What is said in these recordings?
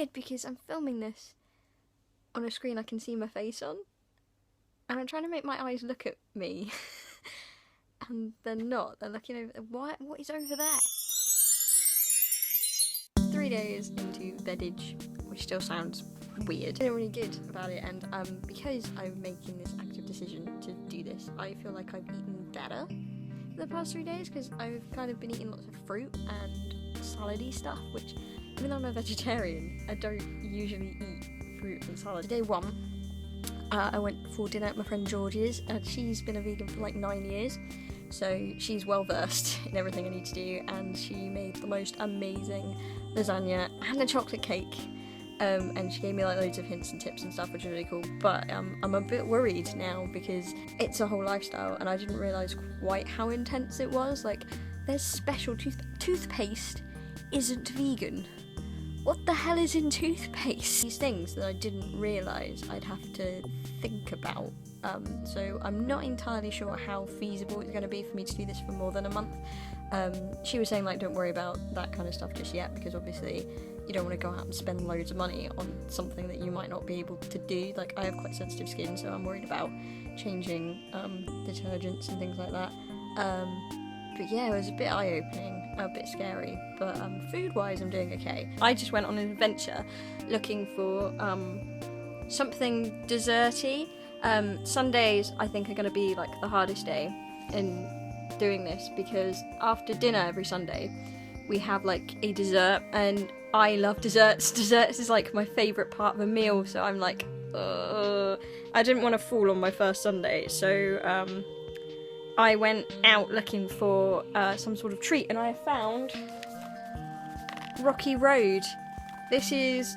weird because I'm filming this on a screen I can see my face on, and I'm trying to make my eyes look at me, and they're not. They're looking over. What is over there? 3 days into VEDIJ, which still sounds weird. I'm really good about it, and because I'm making this active decision to do this, I feel like I've eaten better for the past 3 days, because I've kind of been eating lots of fruit and salad-y stuff, which, even though I'm a vegetarian, I don't usually eat fruit and salad. Day one, I went for dinner at my friend George's, and she's been a vegan for like 9 years, so she's well versed in everything I need to do, and she made the most amazing lasagna and a chocolate cake, and she gave me like loads of hints and tips and stuff, which was really cool. But I'm a bit worried now because it's a whole lifestyle, and I didn't realise quite how intense it was. Like, there's special toothpaste isn't vegan. What the hell is in toothpaste? These things that I didn't realise I'd have to think about. So I'm not entirely sure how feasible it's going to be for me to do this for more than a month. She was saying, like, don't worry about that kind of stuff just yet, because obviously you don't want to go out and spend loads of money on something that you might not be able to do. Like, I have quite sensitive skin, so I'm worried about changing detergents and things like that. But yeah, it was a bit eye-opening, a bit scary, but food-wise I'm doing okay. I just went on an adventure looking for something desserty. Sundays I think are going to be like the hardest day in doing this, because after dinner every Sunday we have like a dessert, and I love desserts. Desserts is like my favourite part of a meal, so I'm like, I didn't want to fall on my first Sunday, so I went out looking for some sort of treat, and I found Rocky Road. This is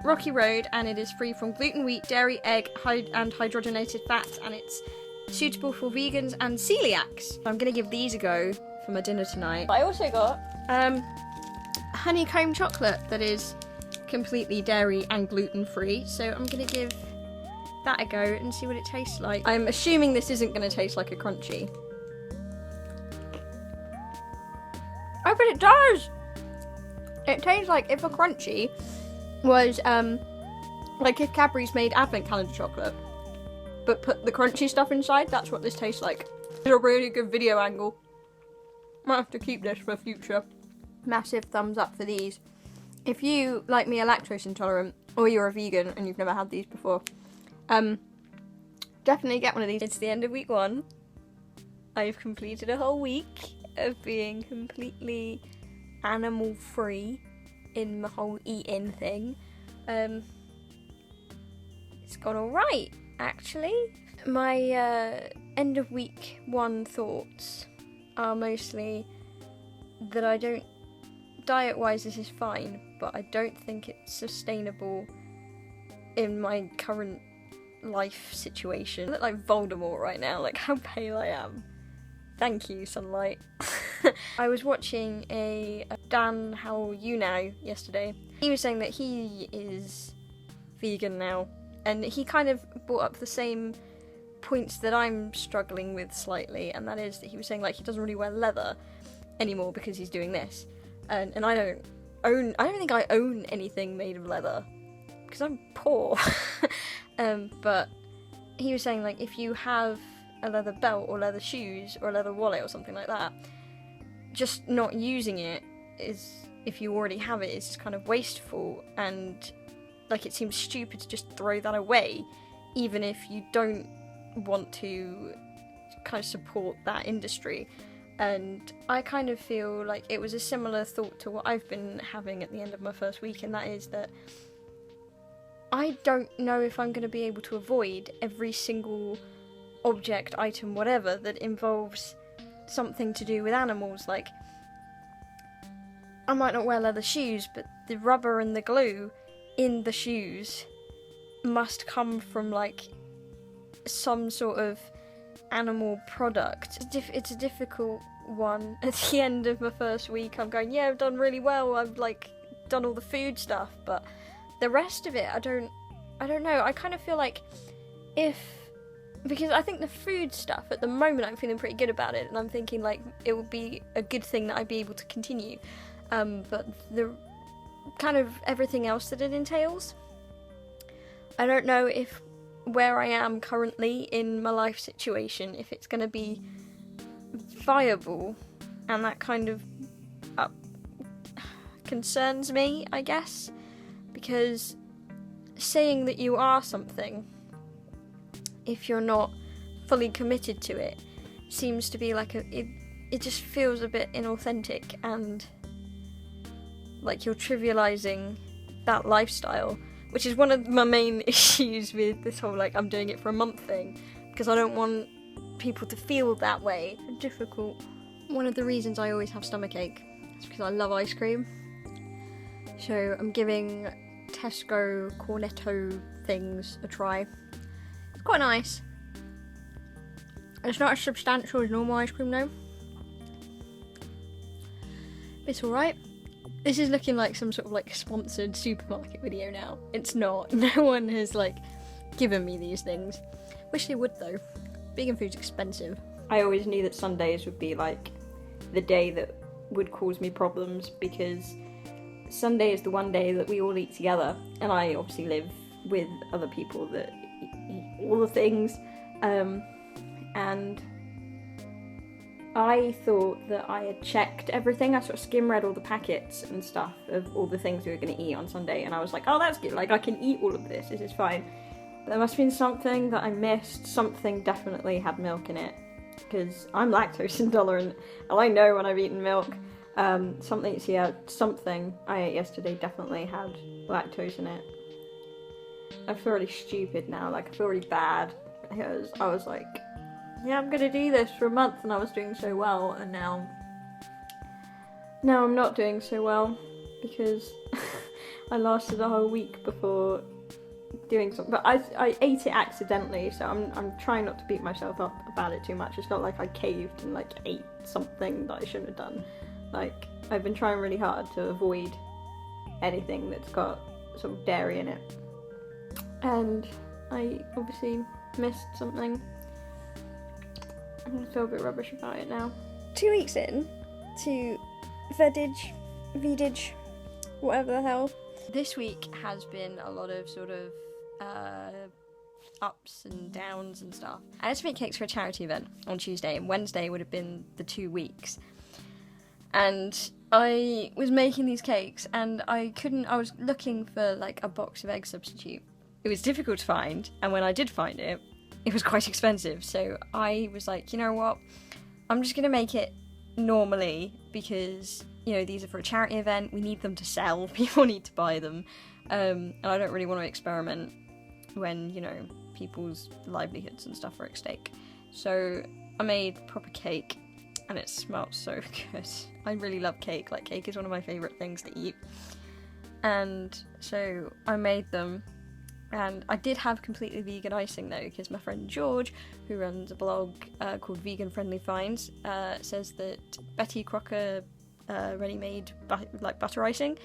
Rocky Road, and it is free from gluten, wheat, dairy, egg, and hydrogenated fats, and it's suitable for vegans and celiacs. I'm going to give these a go for my dinner tonight. I also got honeycomb chocolate that is completely dairy and gluten-free, so I'm going to give that a go and see what it tastes like. I'm assuming this isn't going to taste like a crunchy. Oh, but it does! It tastes like if a crunchy was, like if Cadbury's made advent calendar chocolate, but put the crunchy stuff inside. That's what this tastes like. It's a really good video angle. Might have to keep this for future. Massive thumbs up for these. If you, like me, are lactose intolerant, or you're a vegan and you've never had these before, definitely get one of these. It's the end of week 1. I've completed a whole week of being completely animal free in the whole eating thing. It's gone alright, actually. My end of week 1 thoughts are mostly that I don't, diet wise this is fine, but I don't think it's sustainable in my current life situation. I look like Voldemort right now, like how pale I am. Thank you, sunlight. I was watching a Dan How You Now yesterday. He was saying that he is vegan now, and he kind of brought up the same points that I'm struggling with slightly, and that is that he was saying like he doesn't really wear leather anymore because he's doing this, and I don't think I own anything made of leather because I'm poor. But he was saying like if you have a leather belt or leather shoes or a leather wallet or something like that, just not using it is, if you already have it, is just kind of wasteful, and like it seems stupid to just throw that away even if you don't want to kind of support that industry. And I kind of feel like it was a similar thought to what I've been having at the end of my first week, and that is that I don't know if I'm going to be able to avoid every single object, item, whatever that involves something to do with animals. Like, I might not wear leather shoes, but the rubber and the glue in the shoes must come from like some sort of animal product. It's a difficult one. At the end of my first week I'm going, yeah, I've done really well, I've like done all the food stuff, but the rest of it I don't know. I kind of feel like because I think the food stuff at the moment I'm feeling pretty good about it, and I'm thinking like it would be a good thing that I'd be able to continue, but the kind of everything else that it entails. I don't know if where I am currently in my life situation, if it's going to be viable, and that kind of concerns me, I guess, because saying that you are something, if you're not fully committed to it, seems to be like it just feels a bit inauthentic, and like you're trivializing that lifestyle, which is one of my main issues with this whole like I'm doing it for a month thing, because I don't want people to feel that way. It's difficult. One of the reasons I always have stomachache is because I love ice cream. So I'm giving Tesco Cornetto things a try. It's quite nice. It's not as substantial as normal ice cream though. It's alright. This is looking like some sort of like sponsored supermarket video now. It's not. No one has like given me these things. Wish they would though. Vegan food's expensive. I always knew that Sundays would be like the day that would cause me problems, because Sunday is the one day that we all eat together, and I obviously live with other people that eat all the things, and I thought that I had checked everything. I sort of skim read all the packets and stuff of all the things we were going to eat on Sunday, and I was like, oh, that's good, like I can eat all of this is fine. But there must have been something that I missed. Something definitely had milk in it, because I'm lactose intolerant, and I know when I've eaten milk. Something I ate yesterday definitely had lactose in it. I feel really stupid now, like I feel really bad, because I was like, yeah, I'm gonna do this for a month, and I was doing so well, and now I'm not doing so well, because I lasted a whole week before doing something, but I ate it accidentally, so I'm trying not to beat myself up about it too much. It's not like I caved and like ate something that I shouldn't have done. Like, I've been trying really hard to avoid anything that's got sort of dairy in it, and I obviously missed something. I feel a bit rubbish about it now. 2 weeks in to VEDIJ, whatever the hell. This week has been a lot of sort of ups and downs and stuff. I had to make cakes for a charity event on Tuesday, and Wednesday would have been the 2 weeks. And I was making these cakes, and I was looking for like a box of egg substitute. It was difficult to find, and when I did find it, it was quite expensive. So I was like, you know what, I'm just gonna make it normally, because, you know, these are for a charity event, we need them to sell, people need to buy them, and I don't really want to experiment when, you know, people's livelihoods and stuff are at stake. So I made proper cake, and it smelled so good. I really love cake. Like, cake is one of my favourite things to eat. And so I made them, and I did have completely vegan icing though, because my friend George, who runs a blog called Vegan Friendly Finds, says that Betty Crocker ready-made butter icing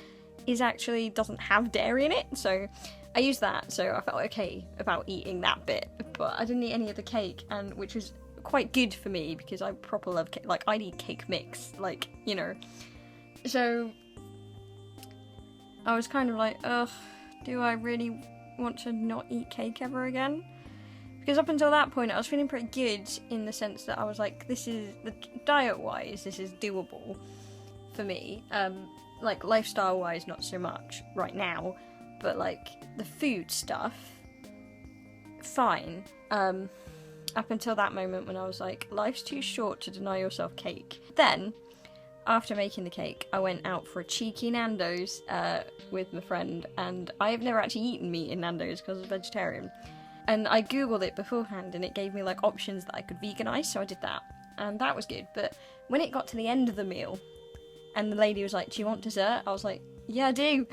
doesn't have dairy in it. So I used that, so I felt okay about eating that bit, but I didn't eat any of the cake, and which was quite good for me, because I proper love cake. Like, I'd eat cake mix, like, you know. So I was kind of like, ugh, do I really want to not eat cake ever again? Because up until that point I was feeling pretty good, in the sense that I was like, this is, diet wise, this is doable for me. Like, lifestyle wise, not so much right now, but like the food stuff, fine. Up until that moment when I was like, life's too short to deny yourself cake. Then, after making the cake, I went out for a cheeky Nando's with my friend, and I have never actually eaten meat in Nando's because I was vegetarian. And I googled it beforehand, and it gave me like options that I could veganize, so I did that, and that was good. But when it got to the end of the meal, and the lady was like, do you want dessert? I was like, yeah, I do.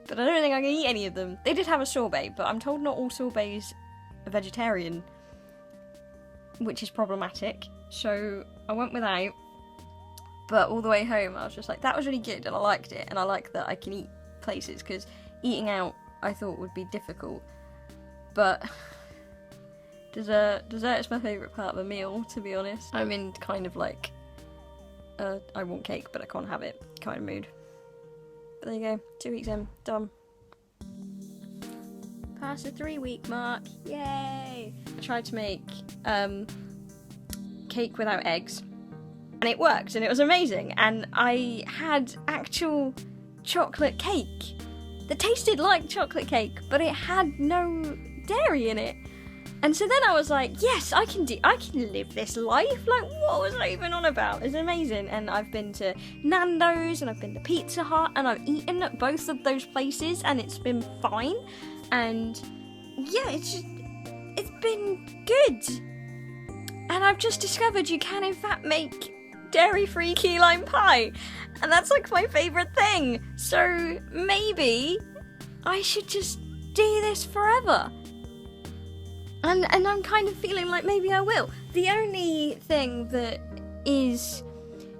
But I don't think I can eat any of them. They did have a sorbet, but I'm told not all sorbets are vegetarian, which is problematic. So I went without, but all the way home I was just like, that was really good, and I liked it, and I like that I can eat places, because eating out I thought would be difficult. But dessert is my favourite part of a meal, to be honest. I'm in kind of like I want cake but I can't have it kind of mood. But there you go, 2 weeks in, done. Past the 3-week mark, yay! I tried to make cake without eggs, and it worked, and it was amazing. And I had actual chocolate cake that tasted like chocolate cake, but it had no dairy in it. And so then I was like, yes, I can live this life. Like, what was I even on about? It's amazing. And I've been to Nando's and I've been to Pizza Hut and I've eaten at both of those places and it's been fine. And yeah, it's been good. And I've just discovered you can in fact make dairy-free key lime pie. And that's like my favourite thing. So maybe I should just do this forever. And I'm kind of feeling like maybe I will. The only thing that is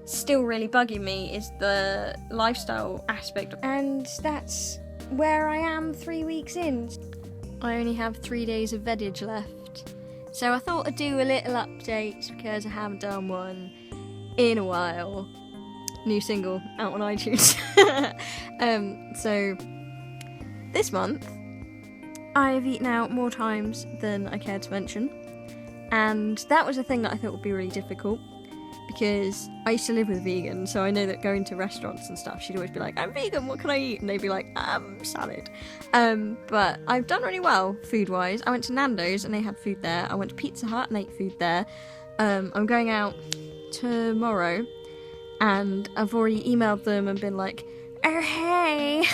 still really bugging me is the lifestyle aspect. And that's where I am 3 weeks in. I only have 3 days of VEDIJ left. So I thought I'd do a little update because I haven't done one in a while. New single out on iTunes. So this month I've eaten out more times than I care to mention, and that was a thing that I thought would be really difficult because I used to live with a vegan, so I know that going to restaurants and stuff, she'd always be like, I'm vegan, what can I eat? And they'd be like, salad. But I've done really well food-wise. I went to Nando's and they had food there. I went to Pizza Hut and ate food there. I'm going out tomorrow and I've already emailed them and been like, oh hey,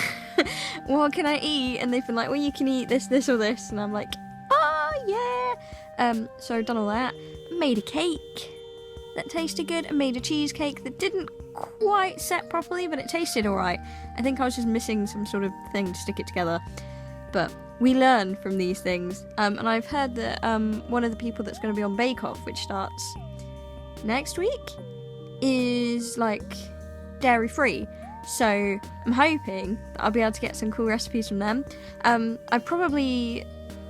what can I eat? And they've been like, well, you can eat this, this or this. And I'm like, oh yeah. So I've done all that. Made a cake that tasted good. I made a cheesecake that didn't quite set properly, but it tasted alright. I think I was just missing some sort of thing to stick it together. But we learn from these things. And I've heard that one of the people that's going to be on Bake Off, which starts next week, is like dairy free. So I'm hoping that I'll be able to get some cool recipes from them. I've probably,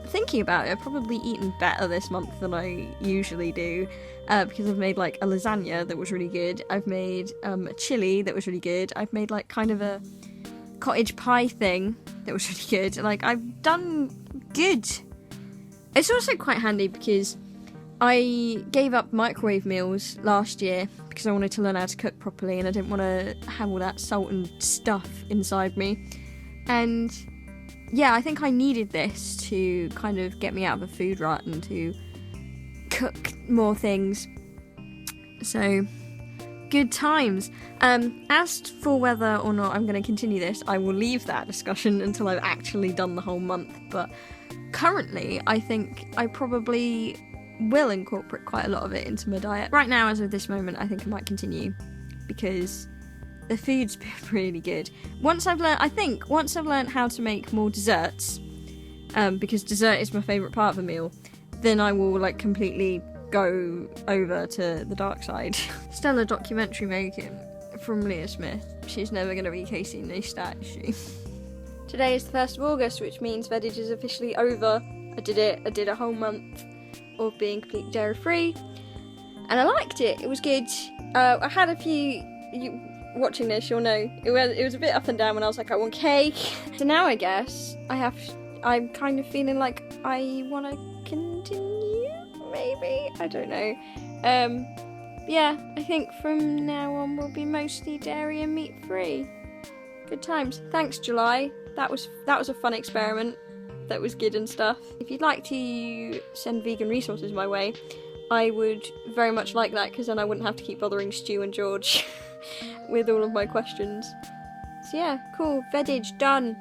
thinking about it, I've probably eaten better this month than I usually do, because I've made like a lasagna that was really good. I've made a chili that was really good. I've made like kind of a cottage pie thing that was really good. Like, I've done good. It's also quite handy because I gave up microwave meals last year because I wanted to learn how to cook properly and I didn't want to have all that salt and stuff inside me. And yeah, I think I needed this to kind of get me out of a food rut and to cook more things. So, good times. As for whether or not I'm going to continue this, I will leave that discussion until I've actually done the whole month. But currently, I think I probably will incorporate quite a lot of it into my diet. Right now, as of this moment, I think I might continue because the food's been really good. Once I've learned how to make more desserts, because dessert is my favourite part of a meal, then I will like completely go over to the dark side. Stellar documentary making from Leah Smith. She's never going to be Casey Neistat, is she? Today is the 1st of August, which means VEDIJ is officially over. I did it. I did a whole month of being completely dairy free, and I liked it. It was good. I had a few. You watching this, you'll know it was a bit up and down when I was like, I want cake. So now I guess I'm kind of feeling like I want to continue. Maybe, I don't know. Yeah, I think from now on we'll be mostly dairy and meat free. Good times. Thanks, July. That was a fun experiment. That was good and stuff. If you'd like to send vegan resources my way, I would very much like that, because then I wouldn't have to keep bothering Stu and George with all of my questions. So yeah, cool. VEDIJ done.